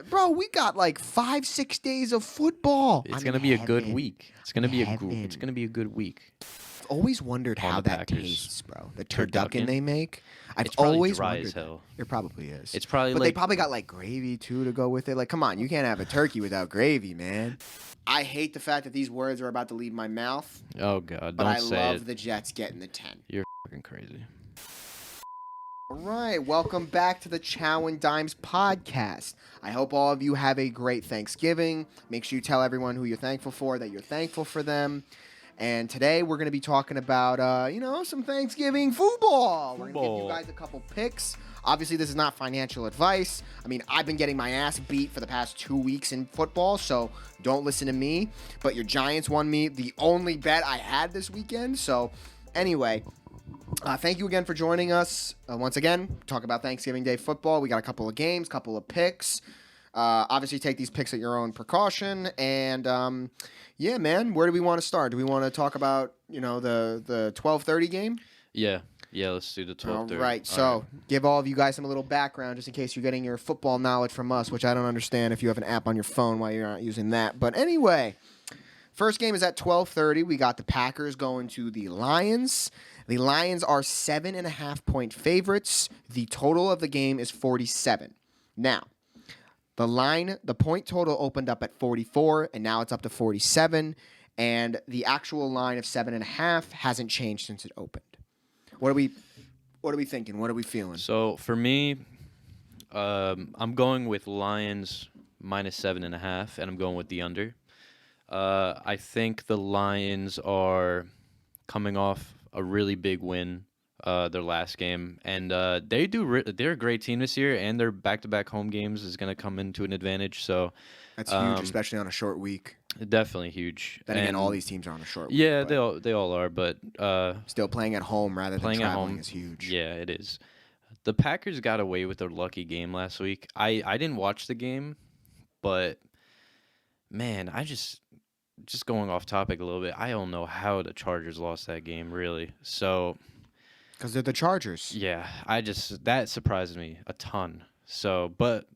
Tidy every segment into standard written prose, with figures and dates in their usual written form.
bro, we got like 5-6 days of football. It's gonna be a good week. It's gonna be a good week. I've always wondered On how the that Packers. tastes, bro. The turducken Turducken? they make. I've It's probably always dry wondered as hell. that. It probably is. It's probably but they like probably got like gravy too to go with it. Like, come on, you can't have a turkey without gravy, man. I hate the fact that these words are about to leave my mouth, oh god, but don't I say love it. the Jets getting the 10. You're fucking crazy. All right, welcome back to the CHOW and DIMES podcast. I hope all of you have a great Thanksgiving. Make sure you tell everyone who you're thankful for that you're thankful for them. And today we're going to be talking about, some Thanksgiving football. We're going to give you guys a couple picks. Obviously, this is not financial advice. I mean, I've been getting my ass beat for the past 2 weeks in football, so don't listen to me. But your Giants won me the only bet I had this weekend. So anyway, thank you again for joining us. Once again, talk about Thanksgiving Day football. We got a couple of games, couple of picks. Obviously, take these picks at your own precaution. And, yeah, man, where do we want to start? Do we want to talk about, the 12:30 game? Yeah, let's do the 12:30. All right, so give all of you guys some little background just in case you're getting your football knowledge from us, which I don't understand if you have an app on your phone why you're not using that. But anyway, first game is at 12:30. We got the Packers going to the Lions. The Lions are 7.5-point favorites. The total of the game is 47. Now, the point total opened up at 44, and now it's up to 47. And the actual line of 7.5 hasn't changed since it opened. What are we thinking? What are we feeling? So for me, I'm going with Lions minus 7.5, and I'm going with the under. I think the Lions are coming off a really big win, their last game, and they're a great team this year, and their back-to-back home games is going to come into an advantage. So that's huge, especially on a short week. Definitely huge. Then again, all these teams are on a short week. Yeah, they all are, but still playing at home rather than traveling is huge. Yeah, it is. The Packers got away with their lucky game last week. I didn't watch the game, but man, I just going off topic a little bit. I don't know how the Chargers lost that game, really. So because they're the Chargers. Yeah, that surprised me a ton. So, but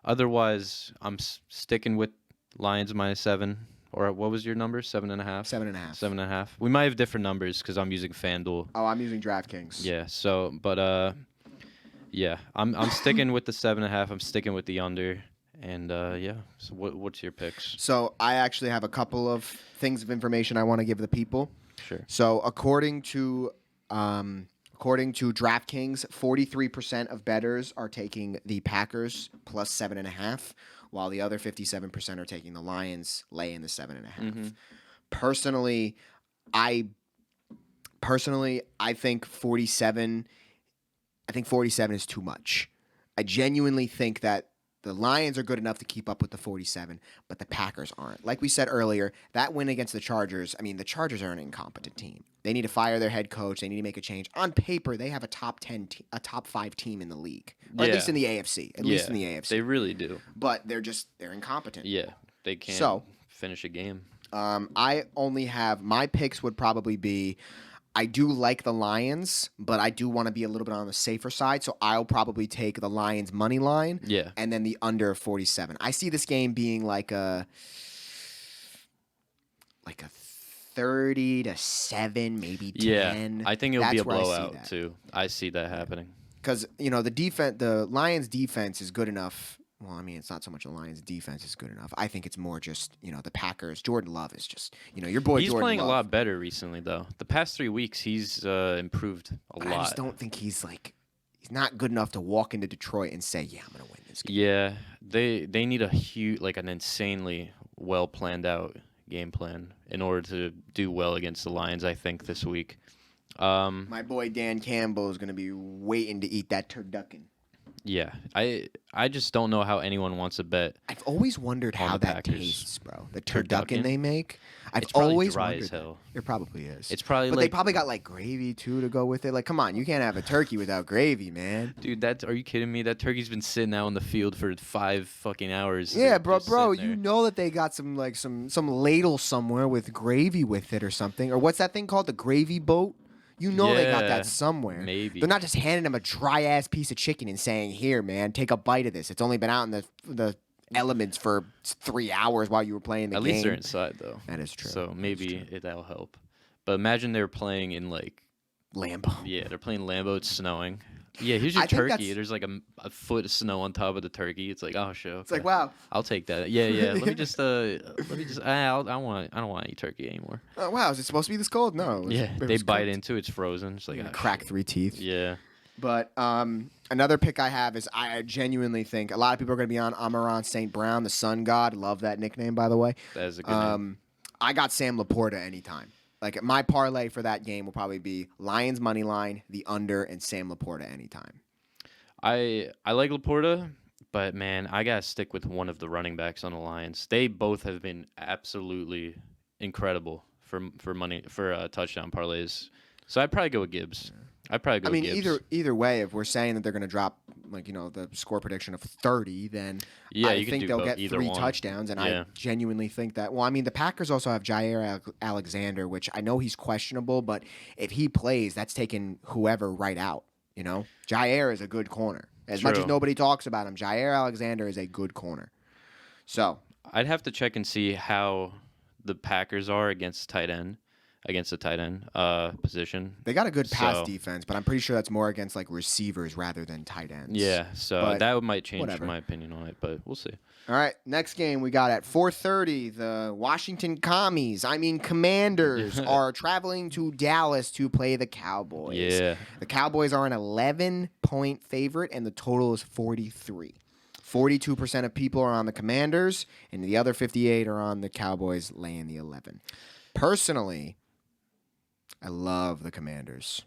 otherwise, I'm sticking with Lions minus 7. Or what was your number? 7.5? 7.5. 7.5. We might have different numbers because I'm using FanDuel. Oh, I'm using DraftKings. Yeah. So, but yeah, I'm sticking with the 7.5. I'm sticking with the under, and yeah. So what's your picks? So I actually have a couple of things of information I want to give the people. Sure. So according to DraftKings, 43% of bettors are taking the Packers plus 7.5. While the other 57% are taking the Lions, lay in the 7.5. Mm-hmm. Personally, I think 47. I think 47 is too much. I genuinely think that the Lions are good enough to keep up with the 47, but the Packers aren't. Like we said earlier, that win against the Chargers. I mean, the Chargers are an incompetent team. They need to fire their head coach. They need to make a change. On paper, they have a top 5 team in the league, or at least in the AFC. At least in the AFC, they really do. But they're incompetent. Yeah, they can't finish a game. I only have my picks would probably be. I do like the Lions, but I do want to be a little bit on the safer side, so I'll probably take the Lions money line. Yeah, and then the under 47. I see this game being like a 30-7, maybe 10. Yeah, I think it'll be a blowout too. I see that happening. Because the Lions defense is good enough. Well, I mean, it's not so much the Lions defense is good enough. I think it's more just the Packers. Jordan Love is just your boy. He's Jordan playing Love. A lot better recently, though. The past 3 weeks, he's improved a lot. I just don't think he's not good enough to walk into Detroit and say, "Yeah, I'm gonna win this game." Yeah, they need an insanely well planned out game plan in order to do well against the Lions, I think, this week. My boy Dan Campbell is going to be waiting to eat that turducken. Yeah, I just don't know how anyone wants to bet. I've always wondered how that Packers. tastes, bro. The turducken they make. I've It's probably always dry wondered as hell. That. It probably is. It's probably but they probably got like gravy too to go with it. Like, come on, you can't have a turkey without gravy, man. Dude, are you kidding me? That turkey's been sitting out in the field for 5 fucking hours. Yeah, bro, you know that they got some ladle somewhere with gravy with it or something. Or what's that thing called? The gravy boat? You know they got that somewhere. Maybe. They're not just handing them a dry-ass piece of chicken and saying, "Here, man, take a bite of this. It's only been out in the elements for 3 hours while you were playing the At game. least they're inside though. That is true. So maybe that'll help. But imagine they're playing in like Lambo. Yeah, they're playing Lambo. It's snowing. Yeah, here's your I think turkey. that's- There's like a foot of snow on top of the turkey. It's like, oh, sure. It's like, wow. I'll take that. Yeah. Let me just. I don't want to eat turkey anymore. Oh, wow. Is it supposed to be this cold? No. They bite into it. It's frozen. It's like crack 3 teeth. Yeah. But another pick I have is I genuinely think a lot of people are going to be on Amaron St. Brown, the sun god. Love that nickname, by the way. That is a good name. I got Sam Laporta anytime. Like, my parlay for that game will probably be Lions money line, the under, and Sam Laporta anytime. I like Laporta, but man, I gotta stick with one of the running backs on the Lions. They both have been absolutely incredible for touchdown parlays. So I'd probably go with Gibbs. With Gibbs. Either way, if we're saying that they're going to drop, the score prediction of 30, then I think they'll get 3 touchdowns, and I genuinely think that. Well, I mean, the Packers also have Jair Alexander, which I know he's questionable, but if he plays, that's taking whoever right out. Jair is a good corner. As much as nobody talks about him, Jair Alexander is a good corner. So I'd have to check and see how the Packers are against the tight end position. They got a good pass defense, but I'm pretty sure that's more against like receivers rather than tight ends. Yeah, so that might change my opinion on it, but we'll see. All right, next game we got at 4:30. The Washington Commanders are traveling to Dallas to play the Cowboys. Yeah. The Cowboys are an 11-point favorite, and the total is 43. 42% of people are on the Commanders, and the other 58 are on the Cowboys laying the 11. Personally, I love the Commanders.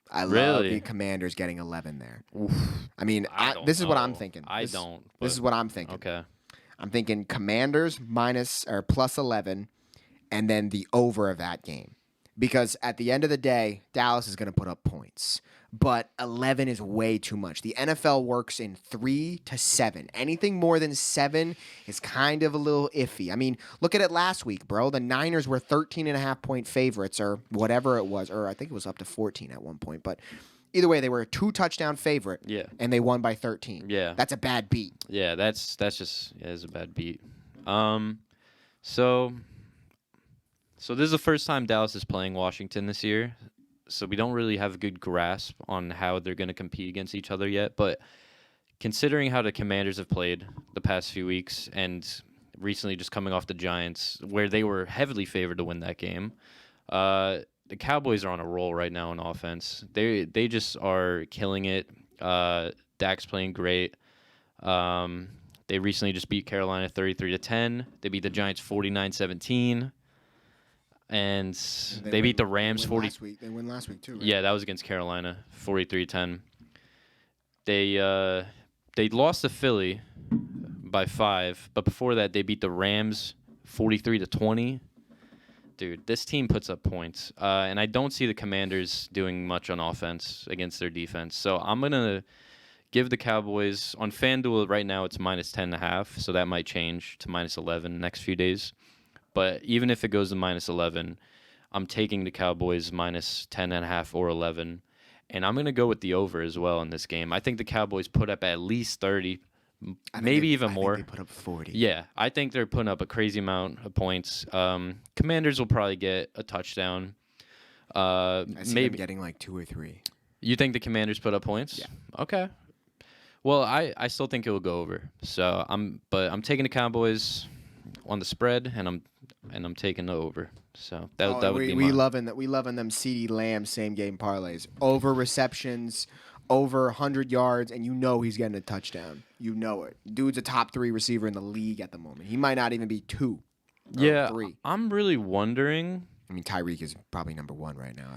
I love the Commanders getting 11 there. Oof. I mean, this is what I'm thinking. This is what I'm thinking. Okay. I'm thinking Commanders plus 11, and then the over of that game. Because at the end of the day, Dallas is going to put up points. But 11 is way too much. The NFL works in 3 to 7. Anything more than 7 is kind of a little iffy. I mean, look at it last week, bro. The Niners were 13.5-point favorites or whatever it was. Or I think it was up to 14 at one point. But either way, they were a 2-touchdown favorite. Yeah. And they won by 13. Yeah. That's a bad beat. Yeah, that's just it's a bad beat. So this is the first time Dallas is playing Washington this year. So we don't really have a good grasp on how they're going to compete against each other yet. But considering how the Commanders have played the past few weeks and recently just coming off the Giants, where they were heavily favored to win that game, the Cowboys are on a roll right now in offense. They just are killing it. Dak's playing great. They recently just beat Carolina 33-10. They beat the Giants 49-17. And they beat the Rams 40. They won last week too, right? Yeah, that was against Carolina, 43-10. They lost to Philly by 5, but before that they beat the Rams 43-20. Dude, this team puts up points, and I don't see the Commanders doing much on offense against their defense. So I'm gonna give the Cowboys on FanDuel right now. It's minus 10.5, so that might change to minus 11 next few days. But even if it goes to minus 11, I'm taking the Cowboys minus 10.5 or 11. And I'm going to go with the over as well in this game. I think the Cowboys put up at least 30, maybe even more. I think they put up 40. Yeah, I think they're putting up a crazy amount of points. Commanders will probably get a touchdown. I see them getting like 2 or 3. You think the Commanders put up points? Yeah. Okay. Well, I still think it will go over. So I'm taking the Cowboys on the spread, and I'm taking the over. So that would be we loving them CeeDee Lamb same game parlays. Over receptions, over 100 yards, and he's getting a touchdown. You know it. Dude's a top 3 receiver in the league at the moment. He might not even be 2. Yeah, 3. I'm really wondering. I mean, Tyreek is probably number 1 right now.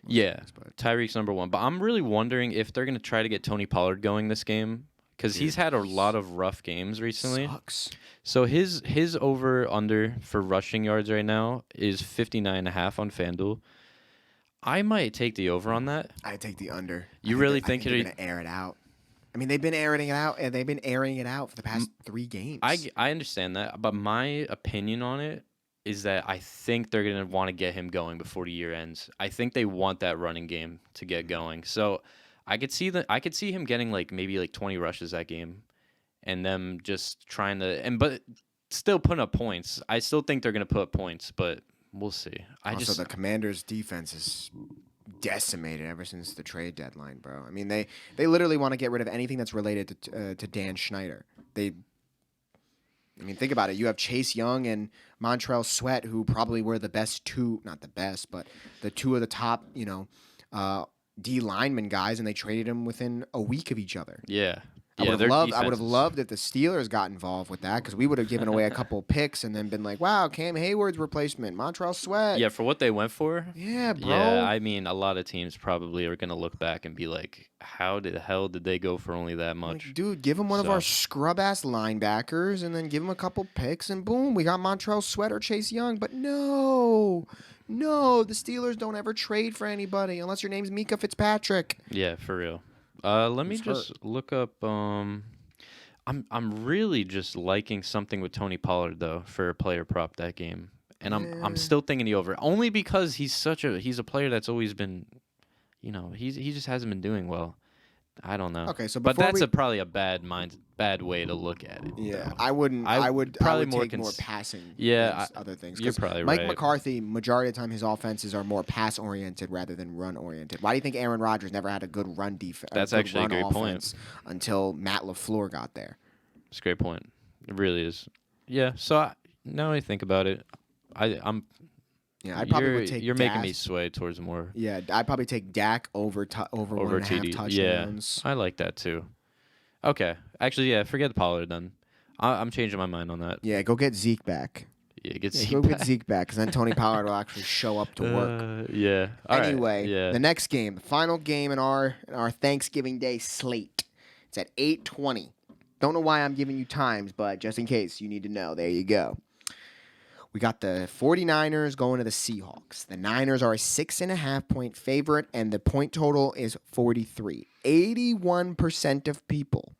Yeah, Tyreek's number 1. But I'm really wondering if they're going to try to get Tony Pollard going this game. Because he's had a lot of rough games recently. Sucks. So his over-under for rushing yards right now is 59.5 on FanDuel. I might take the over on that. I take the under. You really think they're going to air it out? I mean, they've been airing it out, and they've been airing it out for the past 3 games. I understand that, but my opinion on it is that I think they're going to want to get him going before the year ends. I think they want that running game to get going. So I could see him getting maybe 20 rushes that game, and them just trying to but still putting up points. I still think they're gonna put up points, but we'll see. Also, the Commanders' defense is decimated ever since the trade deadline, bro. I mean, they literally want to get rid of anything that's related to Dan Schneider. I mean, think about it. You have Chase Young and Montrell Sweat, who probably were the best not the best, but the two of the top, D lineman guys, and they traded them within a week of each other. Yeah. I would have loved if the Steelers got involved with that, because we would have given away a couple picks and then been like, wow, Cam Hayward's replacement, Montrell Sweat. Yeah, for what they went for. Yeah, bro. Yeah, I mean, a lot of teams probably are going to look back and be like, how the hell did they go for only that much? Like, dude, give him one of our scrub-ass linebackers and then give him a couple picks, and boom, we got Montrell Sweat or Chase Young. But no, the Steelers don't ever trade for anybody unless your name's Mika Fitzpatrick. Yeah, for real. Let me just look up. I'm really just liking something with Tony Pollard though for a player prop that game, and I'm still thinking the over only because he's a player that's always been, he just hasn't been doing well. I don't know. Okay, so but that's probably a bad way to look at it. Yeah, though. I would probably take more passing. Yeah, other things. You're probably Mike right. McCarthy, majority of the time, his offenses are more pass oriented rather than run oriented. Why do you think Aaron Rodgers never had a good run defense? That's actually a great point. Until Matt LaFleur got there. It's a great point. It really is. Yeah. So now I think about it, I'm. Yeah, I probably would take. You're making me sway towards more. Yeah, I'd probably take Dak over 1.5 touchdowns. Yeah, I like that too. Okay, actually, yeah, forget Pollard then. I'm changing my mind on that. Yeah, go get Zeke back. Yeah, get Zeke back, because then Tony Pollard will actually show up to work. Yeah. Anyway, yeah. The next game, the final game in our Thanksgiving Day slate. It's at 8:20. Don't know why I'm giving you times, but just in case you need to know, there you go. We got the 49ers going to the Seahawks. The Niners are a 6.5-point favorite, and the point total is 43. 81% of people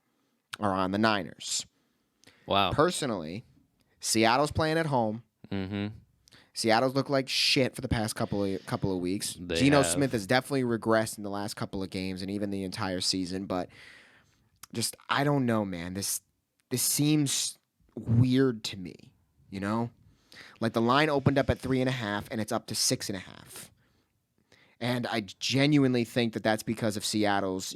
are on the Niners. Wow. Personally, Seattle's playing at home. Mm-hmm. Seattle's looked like shit for the past couple of weeks. Geno Smith has definitely regressed in the last couple of games and even the entire season, but just, I don't know, man. This seems weird to me, Like, the line opened up at 3.5, and it's up to 6.5. And I genuinely think that that's because of Seattle's,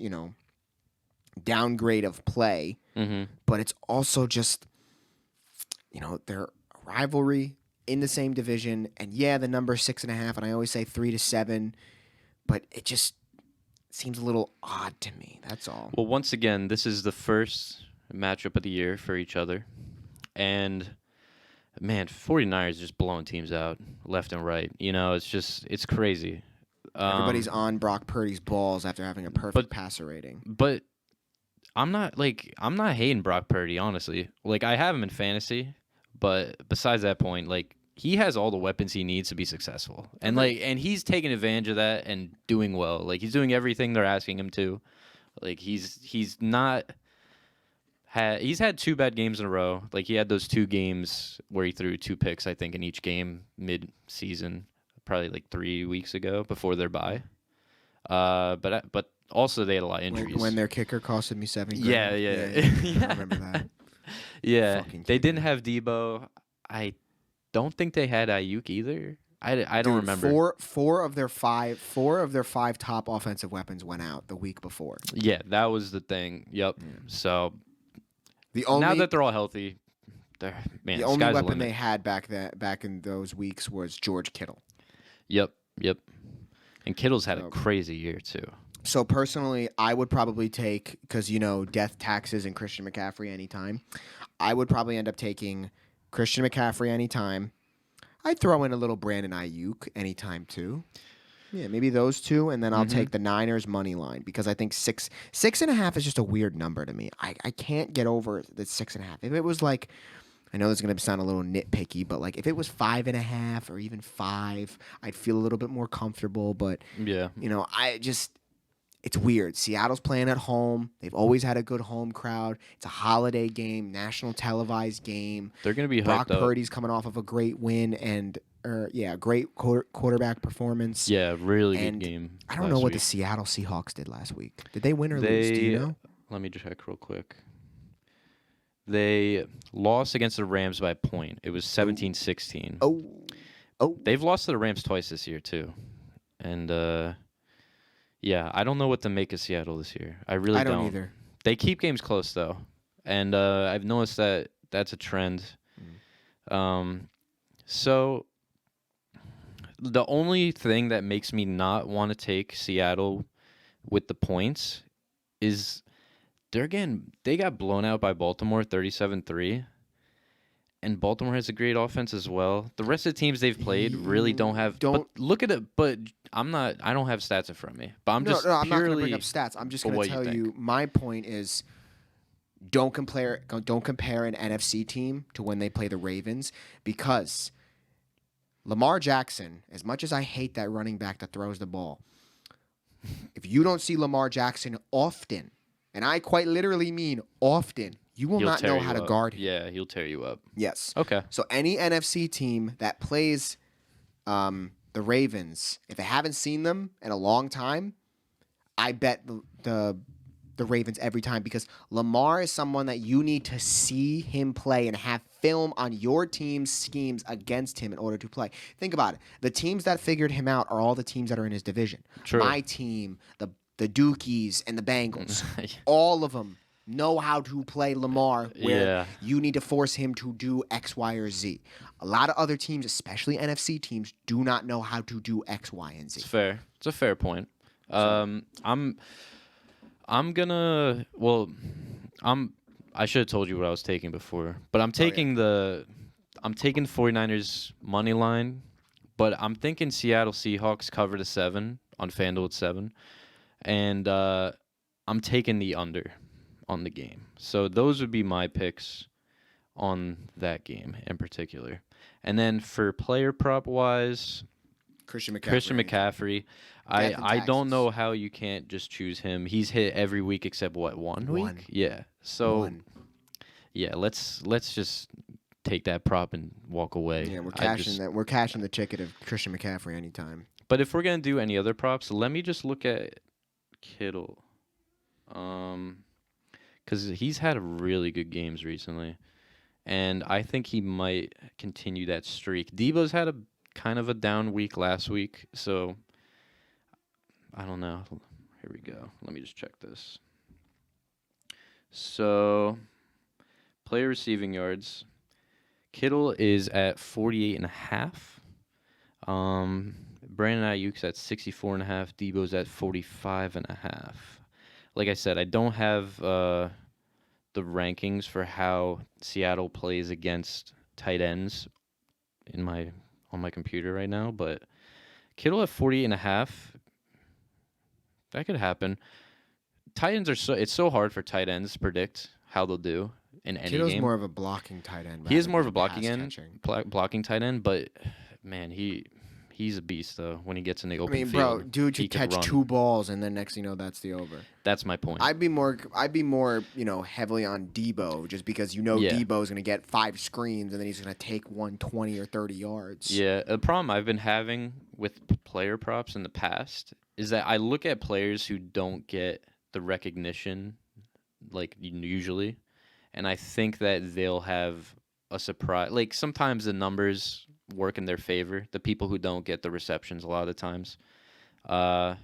downgrade of play. Mm-hmm. But it's also just, their rivalry in the same division. And, yeah, the number is 6.5, and I always say 3 to 7. But it just seems a little odd to me. That's all. Well, once again, this is the first matchup of the year for each other. And... man, 49ers just blowing teams out left and right. It's crazy. Everybody's on Brock Purdy's balls after having a perfect passer rating. But I'm not hating Brock Purdy, honestly. Like, I have him in fantasy, but besides that point, like, he has all the weapons he needs to be successful. And and he's taking advantage of that and doing well. Like, he's doing everything they're asking him to. Like, he's had 2 bad games in a row. Like, he had those 2 games where he threw 2 picks, I think, in each game mid-season, probably like 3 weeks ago before their bye. But also they had a lot of injuries. When their kicker costed me $7,000. Yeah. I remember that. Yeah, they didn't have Debo. I don't think they had Ayuk either. I don't remember. Four of their five top offensive weapons went out the week before. Yeah, that was the thing. Yep. Yeah. So. Now that they're all healthy, the only weapon they had back in those weeks was George Kittle. Yep. And Kittle's had a crazy year too. So personally, I would probably take, because death taxes and Christian McCaffrey anytime. I would probably end up taking Christian McCaffrey anytime. I'd throw in a little Brandon Ayuk anytime too. Yeah, maybe those 2, and then I'll take the Niners money line, because I think 6.5 is just a weird number to me. I can't get over the 6.5. If it was like, I know this is going to sound a little nitpicky, but like if it was 5.5 or even 5, I'd feel a little bit more comfortable. But yeah, it's weird. Seattle's playing at home. They've always had a good home crowd. It's a holiday game, national televised game. They're going to be Brock hyped up. Purdy's coming off of a great win and. Great quarterback performance. Yeah, really good game. I don't know what the Seattle Seahawks did last week. Did they win or lose? Do you know? Let me check real quick. They lost against the Rams by a point. It was 17-16. Oh. They've lost to the Rams twice this year too. And yeah, I don't know what to make of Seattle this year. I really don't. I don't either. They keep games close though. And I've noticed that that's a trend. So the only thing that makes me not want to take Seattle with the points is they got blown out by Baltimore 37-3. And Baltimore has a great offense as well. The rest of the teams they've played really don't have. But look at it. But I don't have stats in front of me. But I'm just I'm not going to purely bring up stats. I'm just going to tell you you. My point is, don't compare an NFC team to when they play the Ravens, because Lamar Jackson, as much as I hate that running back that throws the ball, if you don't see Lamar Jackson often, and I quite literally mean often, you will not know how to guard him. Yeah, he'll tear you up. Yes. Okay. So any NFC team that plays the Ravens, if they haven't seen them in a long time, I bet the Ravens every time, because Lamar is someone that you need to see him play and have film on your team's schemes against him in order to play. Think about it. The teams that figured him out are all the teams that are in his division. True. My team, the Dukies and the Bengals, all of them know how to play Lamar, where you need to force him to do X, Y, or Z. A lot of other teams, especially NFC teams, do not know how to do X, Y, and Z. It's fair. It's a fair point. I should have told you what I was taking before, but I'm taking the 49ers money line, but I'm thinking Seattle Seahawks cover the 7 on FanDuel at 7, and I'm taking the under on the game. So those would be my picks on that game in particular. And then for player prop wise, Christian McCaffrey. I don't know how you can't just choose him. He's hit every week except one week? Yeah. So yeah, let's just take that prop and walk away. Yeah, we're cashing that. We're cashing the ticket of Christian McCaffrey anytime. But if we're gonna do any other props, let me just look at Kittle. Because he's had really good games recently, and I think he might continue that streak. Debo's had a kind of a down week last week, so I don't know. Here we go. Let me just check this. So, player receiving yards. Kittle is at 48.5. Brandon Ayuk's at 64.5. Debo's at 45.5. Like I said, I don't have the rankings for how Seattle plays against tight ends on my computer right now, but Kittle at 48.5. That could happen. Tight ends it's so hard for tight ends to predict how they'll do in any Kittle's game. more of a blocking tight end. He is more of a blocking tight end, but man, he's a beast though when he gets in the open field. Bro, dude should catch 2 balls and then next thing you know, that's the over. That's my point. I'd be more, heavily on Debo, just because Debo's going to get 5 screens and then he's going to take 120 or 30 yards. Yeah, the problem I've been having with player props in the past is that I look at players who don't get the recognition like usually, and I think that they'll have a surprise. Like sometimes the numbers work in their favor, the people who don't get the receptions a lot of the times. While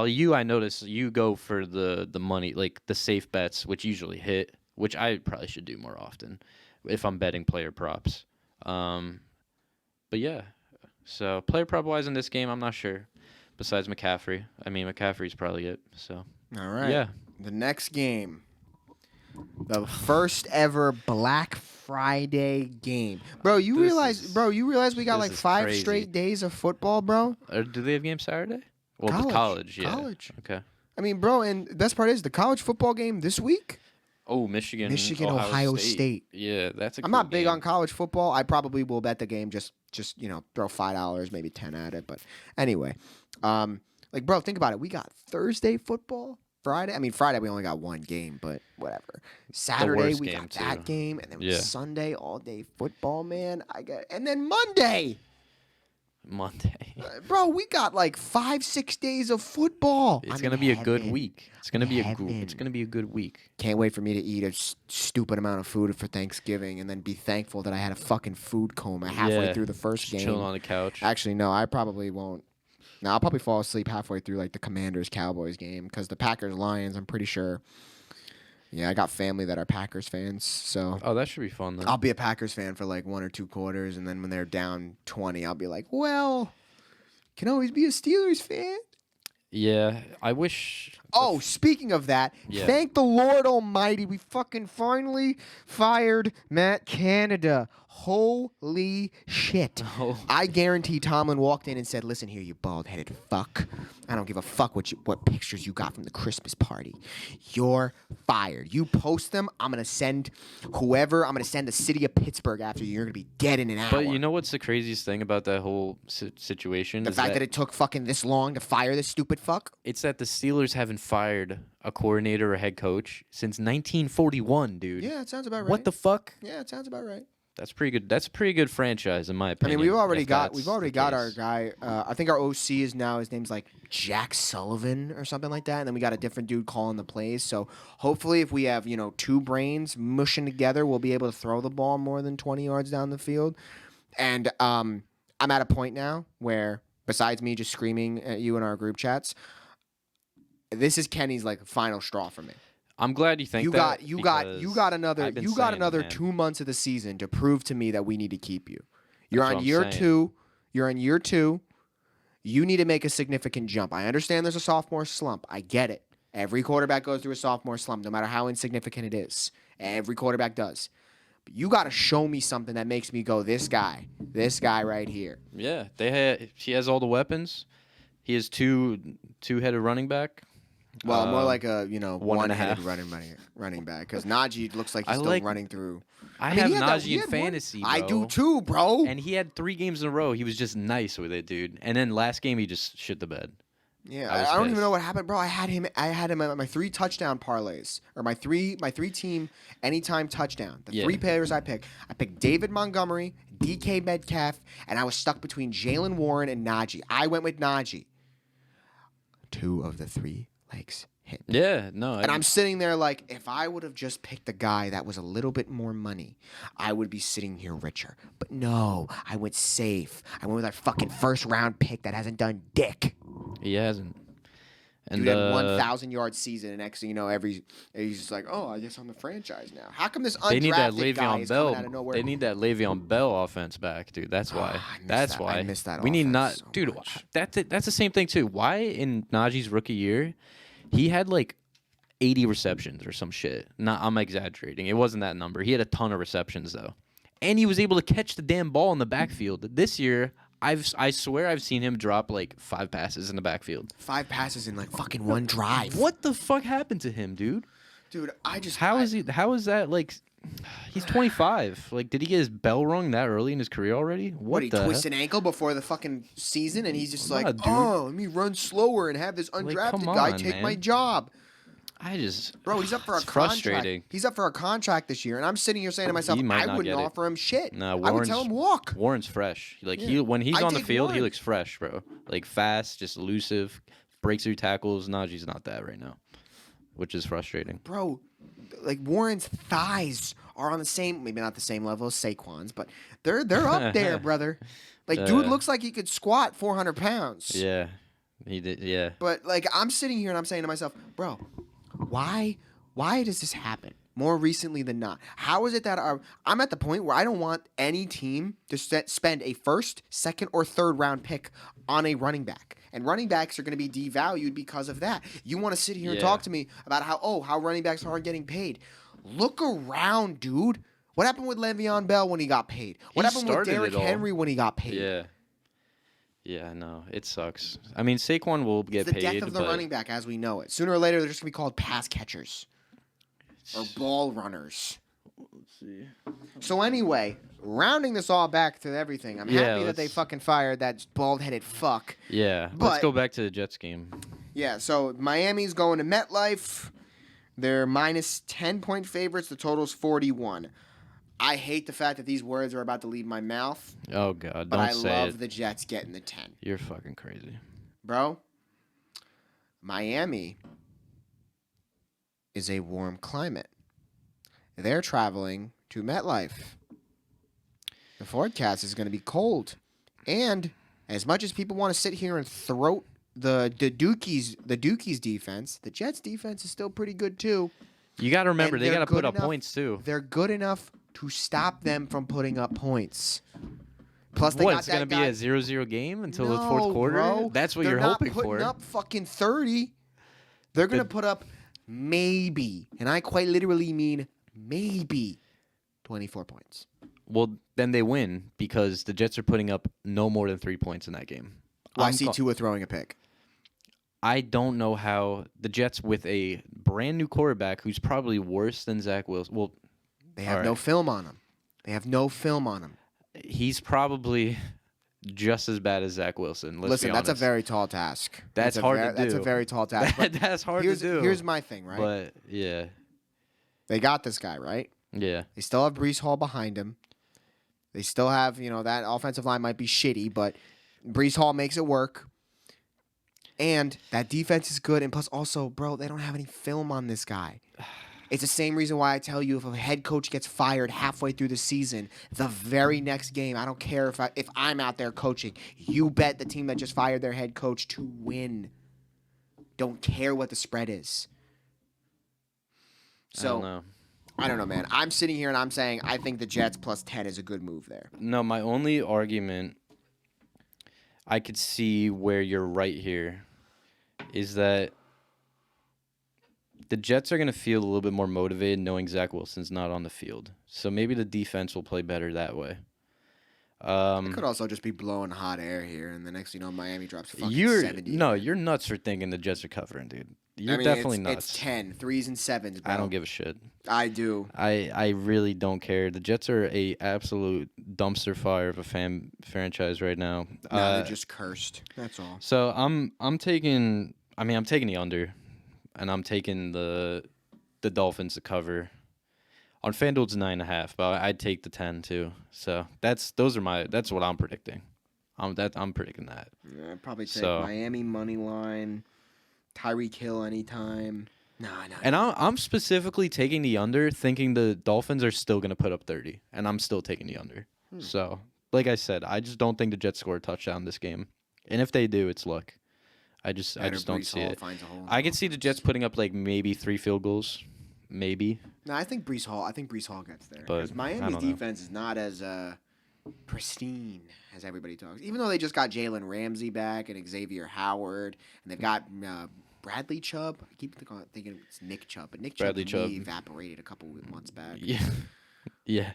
I notice you go for the money, like the safe bets, which usually hit, which I probably should do more often if I'm betting player props. But yeah, so player prop wise in this game, I'm not sure. Besides McCaffrey, McCaffrey's probably it. So all right, yeah. The next game, the first ever Black Friday game, bro. You realize we got like 5 straight days of football, bro. Do they have games Saturday? Well, college, yeah. College. Okay. Bro, and the best part is the college football game this week. Oh, Michigan, Ohio State. Yeah, that's a cool I'm not big game. on college football. I probably will bet the game, just throw $5, maybe 10 at it. But anyway, bro, think about it. We got Thursday football, Friday. Friday we only got 1 game, but whatever. Saturday we got that game, and then Sunday all day football, man. And then Monday. Monday. Bro, we got like 5-6 days of football. It's I'm gonna in be a good heaven. week. It's gonna be Heaven. it's gonna be a good week. Can't wait for me to eat a stupid amount of food for Thanksgiving and then be thankful that I had a fucking food coma halfway through the first just game. chilling on the couch. Actually, no, I probably won't. No, I'll probably fall asleep halfway through like the Commanders-Cowboys game because the Packers-Lions, I'm pretty sure. Yeah, I got family that are Packers fans, so Oh, that should be fun then. I'll be a Packers fan for like 1 or 2 quarters, and then when they're down 20, I'll be like, well, can always be a Steelers fan. Yeah, I wish. Oh, speaking of that, Yeah. thank the Lord Almighty, we fucking finally fired Matt Canada. Holy shit. Oh. I guarantee Tomlin walked in and said, listen here, you bald-headed fuck. I don't give a fuck what pictures you got from the Christmas party. You're fired. You post them, I'm going to send whoever, I'm going to send the city of Pittsburgh after you. You're going to be dead in an hour. But you know what's the craziest thing about that whole situation? the is fact that it took fucking this long to fire this stupid fuck? It's that the Steelers haven't fired a coordinator or head coach since 1941, dude. Yeah, it sounds about right. What the fuck? Yeah, it sounds about right. That's pretty good. That's a pretty good franchise, in my I opinion. mean, we've already if got that's our the case. guy. I think our OC is now, his name's like Jack Sullivan or something like that, and then we got a different dude calling the plays. So hopefully, if we have 2 brains mushing together, we'll be able to throw the ball more than 20 yards down the field. And I'm at a point now where, besides me just screaming at you in our group chats, this is Kenny's like final straw for me. I'm glad you think You that. got another I've been saying it, man. 2 months of the season to prove to me that we need to keep you. You're That's on what I'm year saying. 2. You're on year 2. You need to make a significant jump. I understand there's a sophomore slump. I get it. Every quarterback goes through a sophomore slump, no matter how insignificant it is. Every quarterback does. But you got to show me something that makes me go, this guy right here. Yeah, he has all the weapons. He has two-headed running back. Well, more like a one-headed 1.5. running back because Najee looks like he's I still like- running through. I mean, have he had that- Najee he in had one- fantasy, bro. I do too, bro. And he had 3 games in a row. He was just nice with it, dude. And then last game, he just shit the bed. Yeah, I was I don't even pissed. know what happened, bro. I had him at my 3 touchdown parlays or my three team anytime touchdown. The Yeah. 3 players I picked David Montgomery, DK Metcalf, and I was stuck between Jalen Warren and Najee. I went with Najee. 2 of the 3 legs hit. Yeah, no. And I'm sitting there like, if I would have just picked a guy that was a little bit more money, I would be sitting here richer. But no, I went safe. I went with our fucking first round pick that hasn't done dick. He hasn't. And Dude had 1,000-yard season, and next thing you know, he's just like, oh, I guess I'm the franchise now. How come this they need that undrafted guy Le'Veon is coming out Bell. of nowhere? They need that Le'Veon Bell offense back, dude. That's why. I miss That's that. why. I miss that We need offense not, so dude. much. That's the same thing too. Why in Najee's rookie year, he had like 80 receptions or some shit. I'm exaggerating. It wasn't that number. He had a ton of receptions though, and he was able to catch the damn ball in the backfield. This year, I swear I've seen him drop like 5 passes in the backfield. 5 passes in like fucking one drive. What the fuck happened to him, dude? Dude, How is that like? He's 25. Like, did he get his bell rung that early in his career already? What, he the twists an ankle before the fucking season, and he's just Nah, like, dude. oh, let me run slower and have this undrafted come guy on, take man. my job. Bro, He's up for a it's contract. frustrating. He's up for a contract this year, and I'm sitting here saying to myself, He might I not wouldn't get it. offer him shit. Nah, I would tell him walk. Warren's fresh. Like Yeah. when he's I on the take field, he Warren. looks fresh, bro. Like fast, just elusive, breaks through tackles. Najee's not that right now, which is frustrating. Bro, like Warren's thighs are on the same, maybe not the same level as Saquon's, but they're up there, brother. Like, dude looks like he could squat 400 pounds. Yeah, he did. Yeah, But like, I'm sitting here and I'm saying to myself, bro, why does this happen more recently than not? How is it that I'm at the point where I don't want any team to spend a first, second, or third round pick on a running back? And running backs are going to be devalued because of that. You want to sit here and Yeah. talk to me about how running backs aren't getting paid. Look around, dude. What happened with Le'Veon Bell when he got paid? What He happened with started Derrick it all. Henry when he got paid? yeah, yeah. No, it sucks. I mean, Saquon will get It's the paid, death of the but running back as we know it. Sooner or later, they're just going to be called pass catchers or ball runners. let's see. So anyway, rounding this all back to everything, I'm Yeah, happy that they let's- fucking fired that bald-headed fuck. Yeah, But- let's go back to the Jets game. Yeah, so Miami's going to MetLife. They're minus 10-point favorites. The total's 41. I hate the fact that these words are about to leave my mouth, Oh God, but don't I say love it. the Jets getting the 10. You're fucking crazy. Bro, Miami is a warm climate. They're traveling to MetLife. The forecast is going to be cold. And as much as people want to sit here and throat the Dukies defense, the Jets defense is still pretty good too. You got to remember, And they they're got to put good up enough- points too. They're good enough to stop them from putting up points. Plus, they What, got it's that going to be guy- a 0-0 game until the No, fourth quarter? bro. That's what They're you're not hoping putting for. up fucking 30. They're going to put up maybe, and I quite literally mean maybe, 24 points. Well, then they win because the Jets are putting up no more than 3 points in that game. Well, I see Tua throwing a pick. I don't know how the Jets with a brand new quarterback who's probably worse than Zach Wilson. Well, They have no film on him. They have no film on him. he's probably just as bad as Zach Wilson. Listen, be that's a honest. very tall task. That's hard to do. That's a very tall task. But That's hard to do. Here's my thing, right? But yeah, They got this guy, right? yeah. They still have Breece Hall behind him. They still have, that offensive line might be shitty, but Breece Hall makes it work. And that defense is good. And plus, also, bro, they don't have any film on this guy. It's the same reason why I tell you if a head coach gets fired halfway through the season, the very next game, I don't care if I'm out there coaching, you bet the team that just fired their head coach to win. Don't care what the spread is. So, I don't know, man. I'm sitting here and I'm saying I think the Jets plus 10 is a good move there. No, my only argument I could see where you're right here is that the Jets are going to feel a little bit more motivated knowing Zach Wilson's not on the field. So maybe the defense will play better that way. It could also just be blowing hot air here, and the next thing you know, Miami drops fucking 70. No, you're nuts for thinking the Jets are covering, dude. You're definitely nuts. It's 10, 3s and 7s, bro. I don't give a shit. I do. I really don't care. The Jets are a absolute dumpster fire of a franchise right now. No, they're just cursed. That's all. So I'm taking the under, and I'm taking the Dolphins to cover. On FanDuel it's 9.5, but I'd take the 10 too. So that's what I'm predicting. I'm predicting that. Yeah, I'd probably take Miami money line, Tyreek Hill anytime. No. And I'm specifically taking the under, thinking the Dolphins are still going to put up 30, and I'm still taking the under. So, like I said, I just don't think the Jets score a touchdown this game. And if they do, it's luck. I just don't see it. I could see the Jets putting up like maybe 3 field goals, maybe. No, I think Breece Hall gets there. But Because Miami's I don't know. defense is not as pristine as everybody talks. Even though they just got Jalen Ramsey back and Xavier Howard, and they've got Bradley Chubb. I keep thinking it's Nick Chubb, but Nick Chubb evaporated a couple months back. Yeah. Yeah.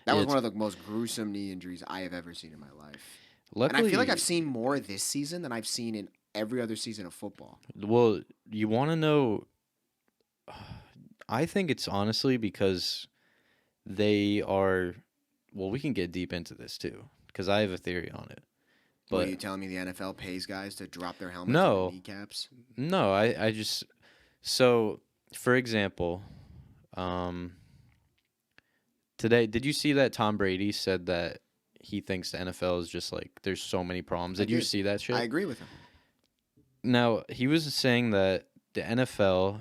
That was one of the most gruesome knee injuries I have ever seen in my life. Luckily, And I feel like I've seen more this season than I've seen in every other season of football. Well, you want to know? I think it's honestly because they are. Well, we can get deep into this too because I have a theory on it. But are you telling me the NFL pays guys to drop their helmets No. on their kneecaps? No, I just so for example, today did you see that Tom Brady said that he thinks the NFL is just like there's so many problems? Did you see that shit? I agree with him. Now, he was saying that the NFL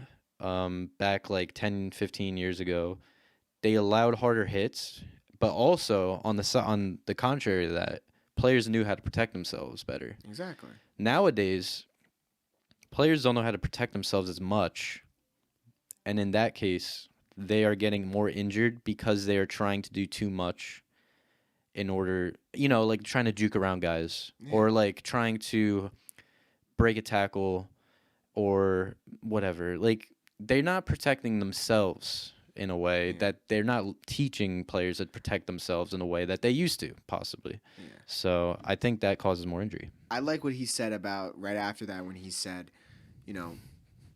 back like 10, 15 years ago, they allowed harder hits, but also on the contrary to that, players knew how to protect themselves better. Exactly. Nowadays, players don't know how to protect themselves as much, and in that case, they are getting more injured because they are trying to do too much in order, like trying to juke around guys or like trying to break a tackle or whatever. Like they're not protecting themselves in a way that they're not teaching players to protect themselves in a way that they used to possibly. Yeah. So I think that causes more injury. I like what he said about right after that when he said,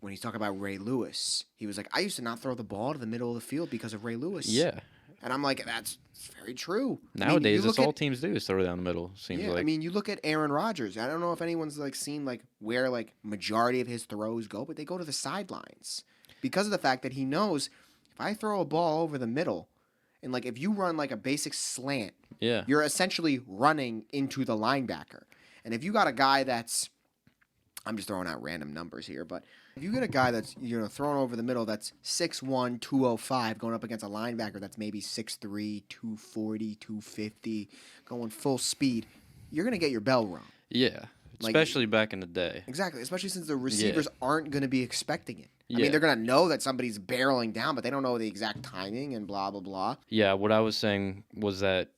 when he's talking about Ray Lewis, he was like, I used to not throw the ball to the middle of the field because of Ray Lewis. Yeah. And I'm like, that's very true. Nowadays, that's all teams do is throw down the middle, seems like. I mean, you look at Aaron Rodgers. I don't know if anyone's seen where majority of his throws go, but they go to the sidelines because of the fact that he knows if I throw a ball over the middle And like if you run like a basic slant, Yeah. you're essentially running into the linebacker. And if you got a guy that's, I'm just throwing out random numbers here, but if you get a guy that's thrown over the middle that's 6'1", 205 going up against a linebacker that's maybe 6'3", 240, 250 going full speed, you're gonna get your bell rung. Yeah. Like, Especially back in the day. Exactly, especially since the receivers aren't going to be expecting it. I Yeah. mean, they're going to know that somebody's barreling down, but they don't know the exact timing and blah, blah, blah. Yeah, what I was saying was that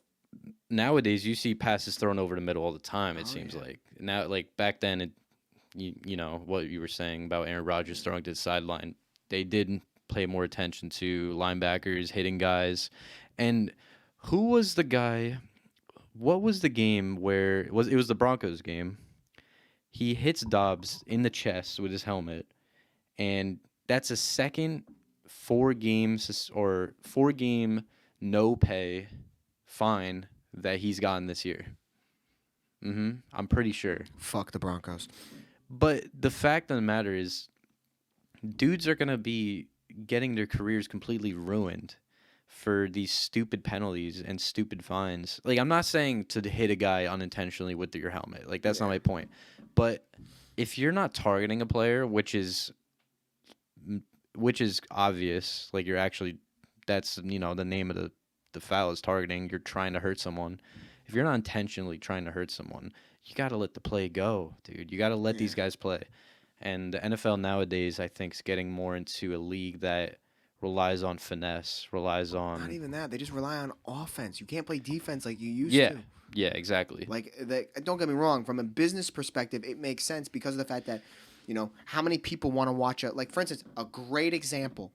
nowadays you see passes thrown over the middle all the time, it seems like. Now, like back then, you know, what you were saying about Aaron Rodgers throwing to the sideline, they did pay more attention to linebackers, hitting guys. And who was the guy, what was the game where, it was the Broncos game. He hits Dobbs in the chest with his helmet, and that's a second 4-game no pay fine that he's gotten this year. I'm pretty sure. Fuck the Broncos. But the fact of the matter is, dudes are going to be getting their careers completely ruined for these stupid penalties and stupid fines. Like, I'm not saying to hit a guy unintentionally with your helmet. Like, that's not my point. But if you're not targeting a player, which is obvious, like you're actually, that's, the name of the foul is targeting. You're trying to hurt someone. If you're not intentionally trying to hurt someone, you got to let the play go, dude. You got to let these guys play. And the NFL nowadays, I think, is getting more into a league that relies on finesse, relies on... Not even that. They just rely on offense. You can't play defense like you used to. to. Yeah, exactly. Like, don't get me wrong. From a business perspective, it makes sense because of the fact that, how many people want to watch a... Like, for instance, a great example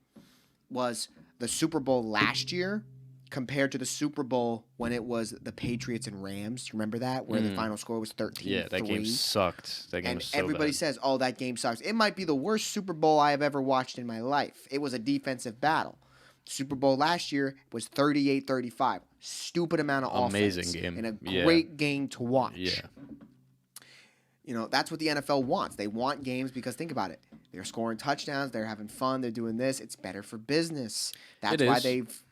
was the Super Bowl last year compared to the Super Bowl when it was the Patriots and Rams. You remember that? Where the final score was 13-3. Yeah, that game sucked. That game was so everybody bad. says, oh, that game sucks. It might be the worst Super Bowl I have ever watched in my life. It was a defensive battle. Super Bowl last year was 38-35. Stupid amount of Amazing offense. game. And a great game to watch. Yeah. That's what the NFL wants. They want games because, think about it. They're scoring touchdowns. They're having fun. They're doing this. It's better for business. That's why they've...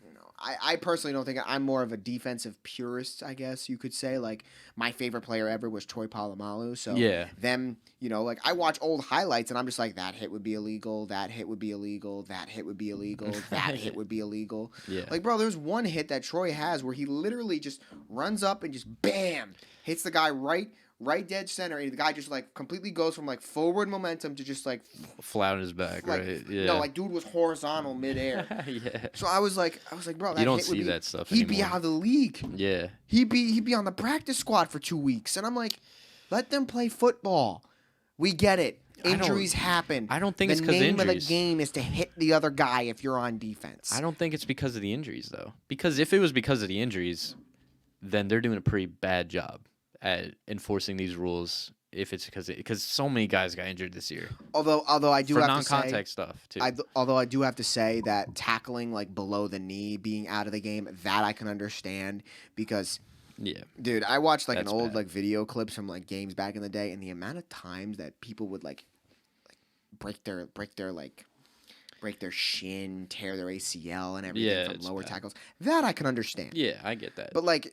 I personally don't think I'm more of a defensive purist, I guess you could say. Like, my favorite player ever was Troy Polamalu. So, them, like, I watch old highlights, and I'm just like, that hit would be illegal, that hit would be illegal, that hit would be illegal, that hit would be illegal. Yeah. Like, bro, there's one hit that Troy has where he literally just runs up and just, bam, hits the guy right dead center, and the guy just like completely goes from like forward momentum to just like flat on his back, right? Yeah. No, like dude was horizontal midair. Yeah. So I was like, bro, that you don't hit see that stuff He'd anymore. be out of the league. Yeah. He'd be on the practice squad for 2 weeks, and I'm like, let them play football. We get it. Injuries happen. I don't think it's because of injuries. The name of the game is to hit the other guy if you're on defense. I don't think it's because of the injuries though. Because if it was because of the injuries, then they're doing a pretty bad job at enforcing these rules. If it's because so many guys got injured this year. Although I do for have non-contact to say, stuff too. Although I do have to say that tackling like below the knee, being out of the game, that I can understand because, dude, I watched like an old like video clips from like games back in the day, and the amount of times that people would like break their shin, tear their ACL, and everything from lower tackles. That I can understand. Yeah, I get that. But like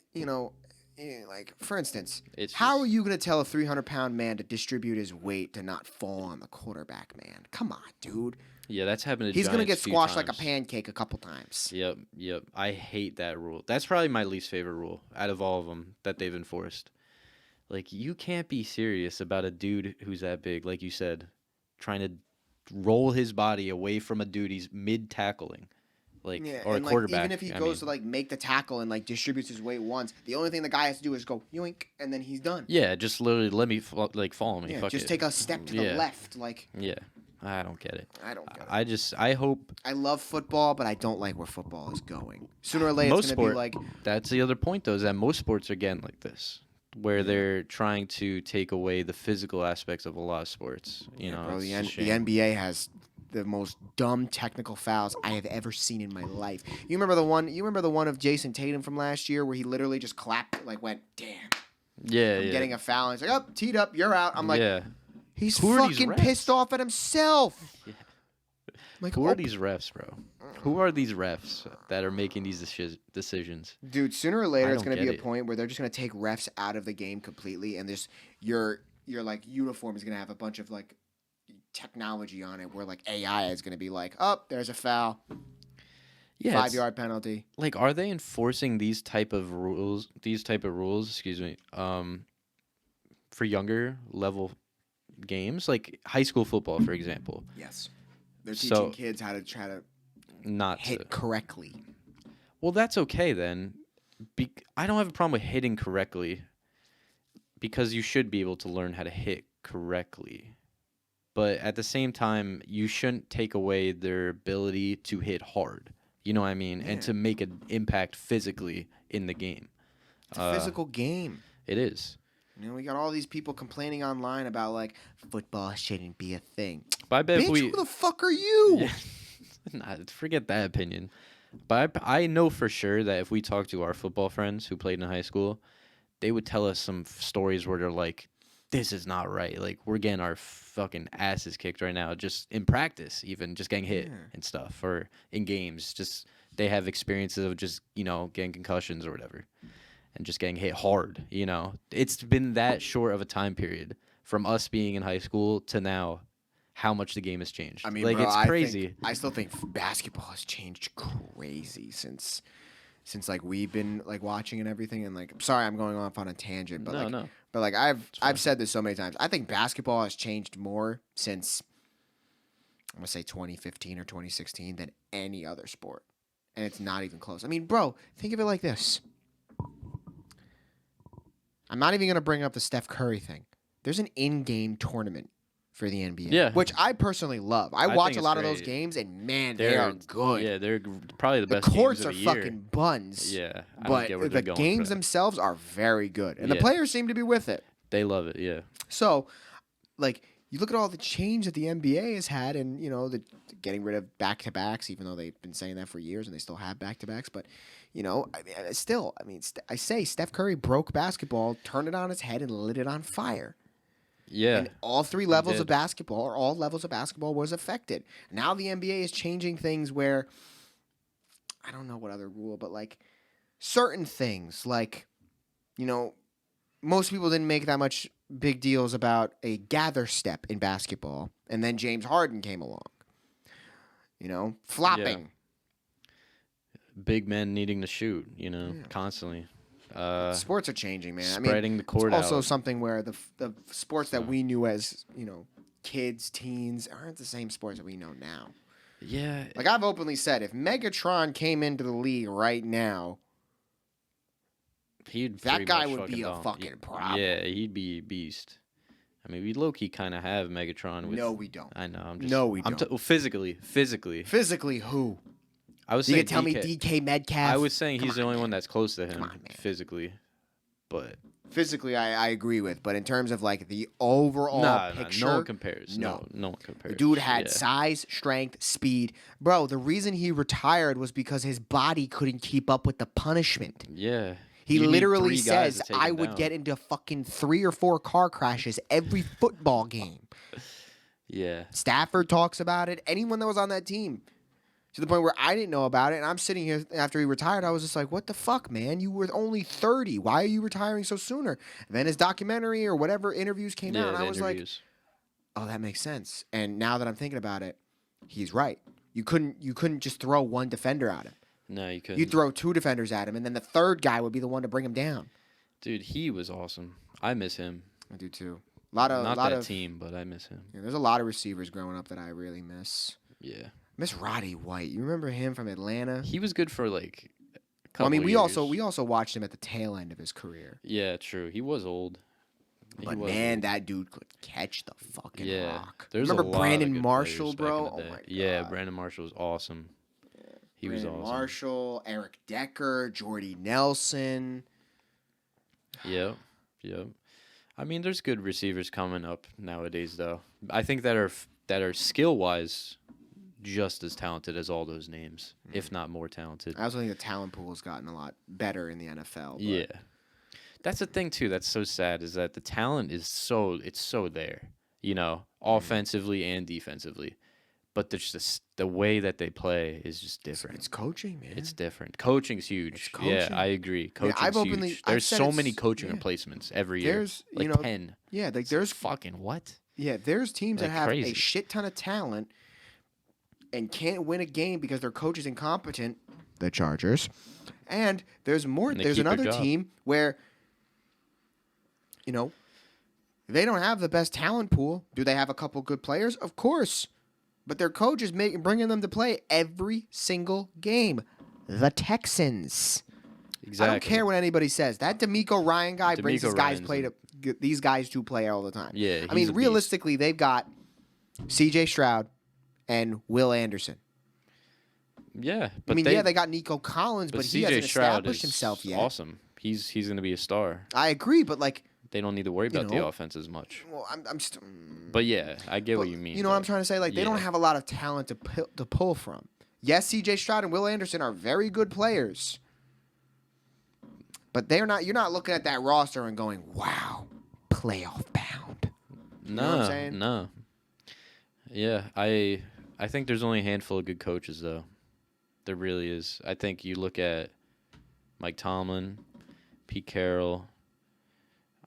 like, for instance, how are you going to tell a 300-pound man to distribute his weight to not fall on the quarterback, man? Come on, dude. Yeah, that's happened to He's going to get squashed times. like a pancake a couple times. Yep. I hate that rule. That's probably my least favorite rule out of all of them that they've enforced. Like, you can't be serious about a dude who's that big, like you said, trying to roll his body away from a dude he's mid-tackling. Like, or a quarterback. Even if he goes to like make the tackle and like distributes his weight once, the only thing the guy has to do is go yoink, and then he's done. Yeah, just literally let me follow me. Yeah, just take a step to the left, like. Yeah, I don't get it. I don't get it. I hope. I love football, but I don't like where football is going. Sooner or later, it's gonna be like. That's the other point, though, is that most sports are getting like this, where they're trying to take away the physical aspects of a lot of sports. You know, bro, the NBA has the most dumb technical fouls I have ever seen in my life. You remember the one of Jason Tatum from last year where he literally just clapped, like went, damn. Yeah, I'm getting a foul. And he's like, oh, teed up, you're out. I'm like, he's Who fucking pissed off at himself. Yeah. Like, Who are these refs, bro? Who are these refs that are making these decisions? Dude, sooner or later I it's don't going to be get a it. point where they're just going to take refs out of the game completely, and this your like uniform is going to have a bunch of like technology on it, where like AI is going to be like, oh, there's a foul, Yeah, 5 yard penalty. like, are they enforcing these type of rules? Excuse me. For younger level games, like high school football, for example. Yes, they're So teaching kids how to try to not to. hit correctly. Well, that's okay then. I don't have a problem with hitting correctly because you should be able to learn how to hit correctly. But at the same time, you shouldn't take away their ability to hit hard. You know what I mean? Yeah. And to make an impact physically in the game. It's a physical game. It is. You know, we got all these people complaining online about like football shouldn't be a thing. But I bet Bitch, who the fuck are you? Yeah. Nah, forget that opinion. But I know for sure that if we talk to our football friends who played in high school, they would tell us some stories where they're like, this is not right. Like, we're getting our fucking asses kicked right now, just in practice, even just getting hit and stuff, or in games. Just they have experiences of just, getting concussions or whatever, and just getting hit hard. It's been that short of a time period from us being in high school to now. How much the game has changed. I mean, like, bro, it's crazy. I still think basketball has changed crazy since like we've been like watching and everything. And like, sorry, I'm going off on a tangent, but No. but like I've said this so many times. I think basketball has changed more since I'm gonna say 2015 or 2016 than any other sport, and it's not even close. I mean, bro, think of it like this. I'm not even gonna bring up the Steph Curry thing. There's an in-game tournament for the NBA. Yeah. Which I personally love. I think watch a it's lot of those great. games, and man, they are good. Yeah, they're probably the The best courts games are of the year. fucking buns. Yeah, I don't But get where the they're going for games that. themselves are very good. And the Yeah. players seem to be with it. They love it, yeah. So, like, you look at all the change that the NBA has had, and, the getting rid of back-to-backs, even though they've been saying that for years, and they still have back-to-backs. But, I say Steph Curry broke basketball, turned it on its head, and lit it on fire. Yeah. And all three levels of did. basketball, or all levels of basketball, was affected. Now the NBA is changing things where, I don't know what other rule, but like certain things, like, most people didn't make that much big deals about a gather step in basketball, and then James Harden came along. Flopping. Big men needing to shoot, constantly. Sports are changing, man. Spreading the court it's also out. something where the sports that we knew as, kids, teens, aren't the same sports that we know now. Yeah. Like I've openly said, if Megatron came into the league right now, that pretty guy much would be a dom- fucking problem. Yeah, he'd be a beast. I mean, we low-key kind of have Megatron with... No, we don't. I know, I'm just... No, we don't. Well, physically. Physically, who? I was You saying can tell me DK. DK Metcalf? I was saying he's the only man. one that's close to him Come on, man. physically. But... Physically, I agree with, but in terms of like the overall picture, no one compares. No. No one compares. the dude had Yeah. size, strength, speed. Bro, the reason he retired was because his body couldn't keep up with the punishment. Yeah. He You need literally 3 guys says, to take I him would down." get into fucking 3 or 4 car crashes every football game. Yeah. Stafford talks about it. Anyone that was on that team. To the point where I didn't know about it. And I'm sitting here after he retired. I was just like, what the fuck, man? You were only 30. Why are you retiring so sooner? And then his documentary or whatever interviews came out. And the I was interviews. like, oh, that makes sense. And now that I'm thinking about it, he's right. You couldn't just throw one defender at him. No, you couldn't. You'd throw 2 defenders at him. And then the third guy would be the one to bring him down. Dude, he was awesome. I miss him. I do too. Not that team, but I miss him. Yeah, there's a lot of receivers growing up that I really miss. Yeah. Miss Roddy White. You remember him from Atlanta? He was good for like a couple Well, I mean, we years. also watched him at the tail end of his career. Yeah, true. He was old. He But was man, old. that dude could catch the fucking Yeah. rock. There's Remember a lot Brandon of good Marshall, players back in bro? the Oh day. my god. Yeah, Brandon Marshall was awesome. He was Brandon awesome. Marshall, Eric Decker, Jordy Nelson. Yep. I mean, there's good receivers coming up nowadays, though. I think that are skill wise just as talented as all those names, if not more talented. I also think the talent pool has gotten a lot better in the NFL. But Yeah, that's the thing too. That's so sad is that the talent is so there, offensively and defensively, but there's just the way that they play is just different. It's coaching, man. It's different. Coaching's huge. It's Yeah, coaching. I agree. I mean, Coaching's huge. There's said so it's- many coaching yeah. replacements every year. There's Like you know 10. yeah, like It's there's fucking what? there's teams that Like have crazy. a shit ton of talent and can't win a game because their coach is incompetent. The Chargers, and there's more. And they There's keep their another job. team where they don't have the best talent pool. Do they have a couple good players? Of course, but their coach is bringing them to play every single game. The Texans. Exactly. I don't care what anybody says. That D'Amico Ryan guy brings D'Amico Ryan's these guys to play all the time. Yeah, I he's mean, a realistically, they've got C.J. Stroud and Will Anderson. Yeah, I but mean, they got Nico Collins, but he CJ hasn't Stroud established is himself yet. Awesome. He's going to be a star. I agree, but like, They don't need to worry about the know, offense as much. well, I'm still. But yeah, I get But what you mean. You know what I'm though. trying to say? Like, they don't Yeah. have a lot of talent to pull from. Yes, C.J. Stroud and Will Anderson are very good players, but they're not. You're not looking at that roster and going, "Wow, playoff bound." No, know what I'm saying? no. Yeah, I think there's only a handful of good coaches though. There really is. I think you look at Mike Tomlin, Pete Carroll,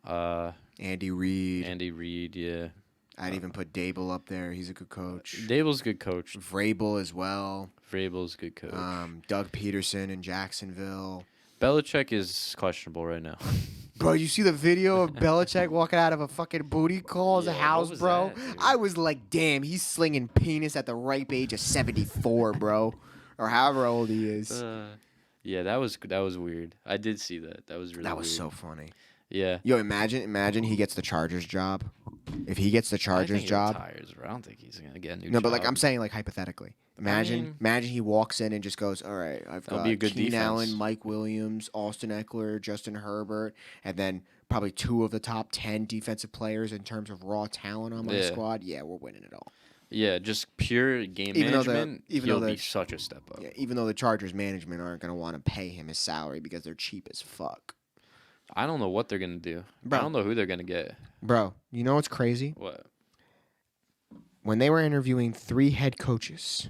Andy Reid. Andy Reid. Yeah, I'd even put Dable up there. He's a good coach. Dable's a good coach. Vrabel as well. Vrabel's a good coach. Doug Peterson in Jacksonville. Belichick is questionable right now. Bro, you see the video of Belichick walking out of a fucking booty call as a Yeah, what house, was bro? that, dude? I was like, damn, he's slinging penis at the ripe age of 74, bro. Or however old he is. Yeah, that was weird. I did see that. That was really That was weird. so funny. Yeah. Yo, imagine he gets the Chargers job. If he gets the Chargers I think job. He retires, bro. I don't think he's gonna get a new No, job. but like I'm saying, like hypothetically, imagine mean- he walks in and just goes, "All right, I've That'll got be a good Keenan defense. Allen, Mike Williams, Austin Eckler, Justin Herbert, and then probably 2 of the top 10 defensive players in terms of raw talent on my Yeah. squad. Yeah, we're winning it all." Yeah, just pure game Even though management. even he'll though be the- such a step up. Yeah, even though the Chargers management aren't going to want to pay him his salary because they're cheap as fuck. I don't know what they're gonna do. Bro. I don't know who they're gonna get. Bro, you know what's crazy? What? When they were interviewing 3 head coaches.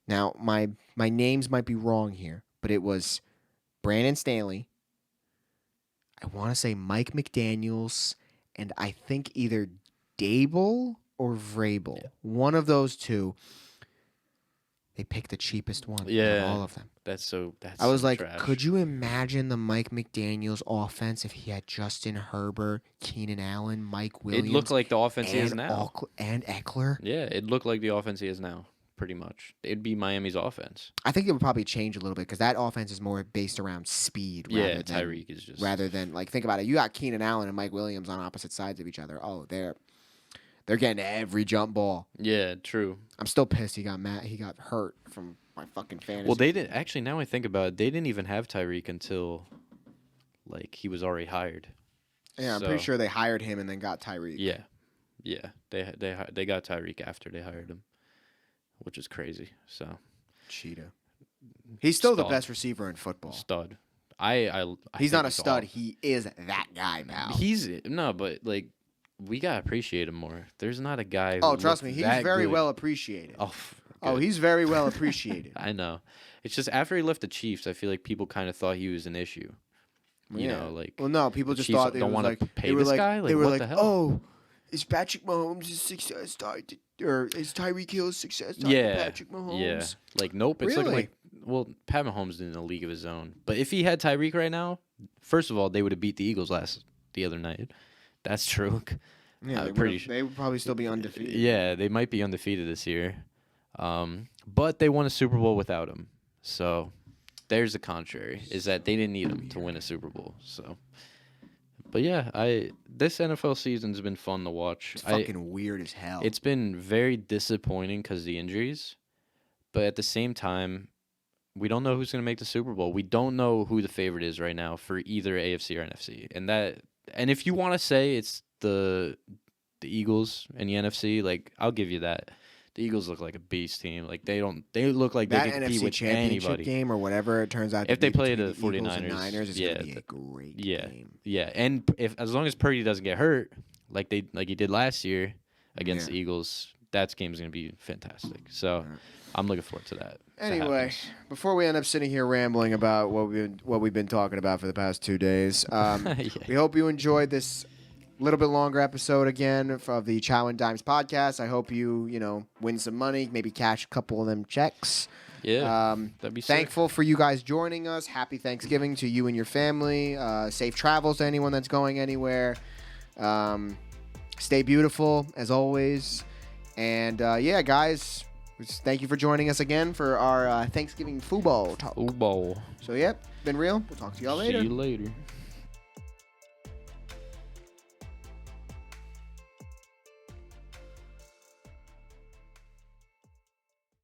Now, my names might be wrong here, but it was Brandon Staley. I want to say Mike McDaniels, and I think either Dable or Vrabel. Yeah. One of those two. They picked the cheapest one. Yeah. Of all of them. That's I was so like, trash. could you imagine the Mike McDaniels offense if he had Justin Herbert, Keenan Allen, Mike Williams, It looked like the offense he has and now. and Eckler? Yeah, it looked like the offense he has now, pretty much. It'd be Miami's offense. I think it would probably change a little bit because that offense is more based around speed. Yeah, rather than, Tyreek is just rather than like think about it. You got Keenan Allen and Mike Williams on opposite sides of each other. Oh, they're getting every jump ball. Yeah, true. I'm still pissed he got hurt from my fucking fantasy. Well, they didn't actually. Now I think about it, they didn't even have Tyreek until like he was already hired. yeah, I'm So, pretty sure they hired him and then got Tyreek. Yeah, they got Tyreek after they hired him, which is crazy. So Cheetah. He's still the Stud. best receiver in football. stud. I He's think not a stud. off. He is that guy, pal. He's no, but like we gotta appreciate him more. There's not a guy. Oh, who trust looked me, he's that very good. well appreciated. Oh, Oh, good. he's very well appreciated. I know. It's just after he left the Chiefs, I feel like people kind of thought he was an issue. You Yeah. know, like Well, no, people the just Chiefs thought they don't was wanna like pay they were this like, guy? Like, they were what like, the hell? oh, is Patrick Mahomes' success tied to, or is Tyreek Hill's success tied to Patrick Mahomes? yeah. Like nope. It's Really? looking like well, Pat Mahomes is in a league of his own. But if he had Tyreek right now, first of all, they would have beat the Eagles the other night. That's true. Yeah, I'm they pretty would've- sure. they would probably still be undefeated. Yeah, they might be undefeated this year. But they won a Super Bowl without him. So there's the contrary, is that they didn't need him to win a Super Bowl. So but yeah, this NFL season's been fun to watch. It's fucking weird as hell. It's been very disappointing because of the injuries. But at the same time, we don't know who's going to make the Super Bowl. We don't know who the favorite is right now for either AFC or NFC. And if you want to say it's the Eagles and the NFC, like I'll give you that. The Eagles look like a beast team. Like they look like that they can compete NFC with Championship anybody. game or whatever it turns out. If to they be play between the Eagles and 49ers, Niners, it's yeah, gonna be a great yeah. game. Yeah, and as long as Purdy doesn't get hurt, like he did last year against Yeah. the Eagles, that game's going to be fantastic. So I'm looking forward to that. if that Anyway, happens. before we end up sitting here rambling about what we've been talking about for the past 2 days, Yeah. we hope you enjoyed this little bit longer episode again of the Chow and Dimes podcast. I hope you win some money, maybe cash a couple of them checks. Yeah, that'd be sick. Thankful for you guys joining us. Happy Thanksgiving to you and your family. Safe travels to anyone that's going anywhere. Stay beautiful as always. And yeah, guys, thank you for joining us again for our Thanksgiving football talk. Football. So, yep, been real. We'll talk to y'all later. See you later.